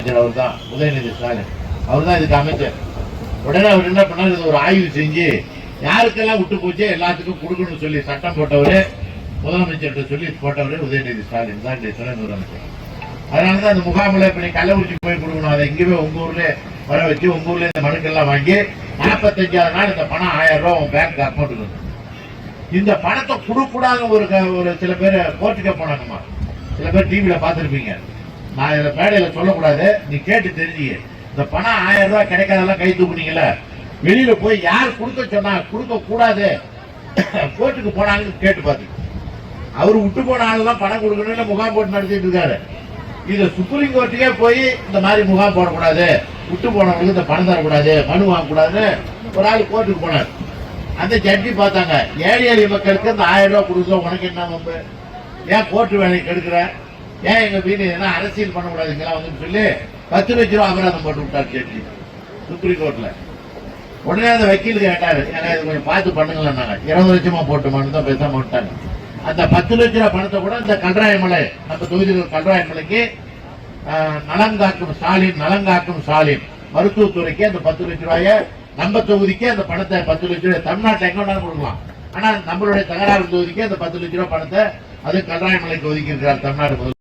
முதலமைச்சர் அவர் தான், உதயநிதி ஸ்டாலின் அவர் தான் இதுக்கு அமைச்சர். உடனே அவர் என்ன பண்ணார், இது ஒரு ஆய்வு செஞ்சு யாருக்கெல்லாம் விட்டு போச்சு எல்லாத்துக்கும் கொடுக்கணும்னு சொல்லி சட்டம் போட்டவரு, முதலமைச்சர்கிட்ட சொல்லி போட்டவரு உதயநிதி ஸ்டாலின் தான் இந்த துணை முதலமைச்சர். அதனாலதான் அந்த முகாமில் இப்ப நீங்க கள்ளக்குறிச்சி போய் கொடுக்கணும், அதை எங்கேயுமே உங்க ஊர்ல வர வச்சு உங்க ஊர்ல இந்த மனுக்கெல்லாம் வாங்கி 45வது நாள் இந்த பணம் 1000 ரூபாய் உங்க பேங்க் அக்கௌண்ட்டுக்கு. இந்த பணத்தை கொடுக்கூடாது ஒரு சில பேர் கோர்ட்டுக்கே போனாங்கம்மா. சில பேர் டிவியில பார்த்துருப்பீங்க. நான் இதை மேடையில சொல்லக்கூடாது, நீ கேட்டு தெரிஞ்சுக்க. இந்த பணம் 1000 ரூபாய் கிடைக்காதெல்லாம் கை தூக்குனீங்களா, வெளியில போய் யார் கொடுக்க சொன்னா கொடுக்க கூடாது கோர்ட்டுக்கு போனாங்கன்னு கேட்டு பார்த்து. அவரு விட்டு போன ஆளுதான் பணம் கொடுக்கணும்னு முகாம் போட்டு நடத்திட்டு இருக்காரு. இது சுப்ரீம் கோர்ட்டுக்கே போய் இந்த மாதிரி முகாம் போடக்கூடாது, விட்டு போனவங்களுக்கு இந்த பணம் தரக்கூடாது, மனு வாங்கக்கூடாதுன்னு ஒரு ஆள் கோர்ட்டுக்கு போனார். அந்த ஜட்ஜி பார்த்தாங்க, ஏழை எளிய மக்களுக்கு இந்த 1000 ரூபாய் கொடுக்க உனக்கு என்ன வம்பு, ஏன் கோர்ட்டு வேலையை கெடுக்கிற, ஏன் எங்க வீடு என்ன அரசியல் பண்ணக்கூடாதுங்களா வந்து சொல்லி 10 லட்ச ரூபாய் அபராதம் போட்டு விட்டார் ஜட்ஜி சுப்ரீம் கோர்ட்ல. உடனே அந்த வக்கீல் கேட்டாரு, ஏன்னா இது கொஞ்சம் பார்த்து பண்ணுங்களான்னாங்க. 20 லட்சமா போட்டுமான்னு தான் பேசாம விட்டாங்க. அந்த 10 லட்ச ரூபாய் பணத்தை கூட இந்த கல்ராயமலை, நம்ம தொகுதியில் கல்ராயமலைக்கு நலங்காக்கும் ஸ்டாலின் மருத்துவத்துறைக்கு அந்த 10 லட்ச ரூபாய நம்ம தொகுதிக்கு அந்த பணத்தை 10 லட்ச ரூபாய் தமிழ்நாட்டில் எங்க வேணாலும் கொடுக்கலாம். ஆனா நம்மளுடைய தகராறு தொகுதிக்கு அந்த 10 லட்ச ரூபாய் பணத்தை அது கல்ராயமலைக்கு ஒதுக்கி இருக்கிறார் தமிழ்நாடு முதல்வர்.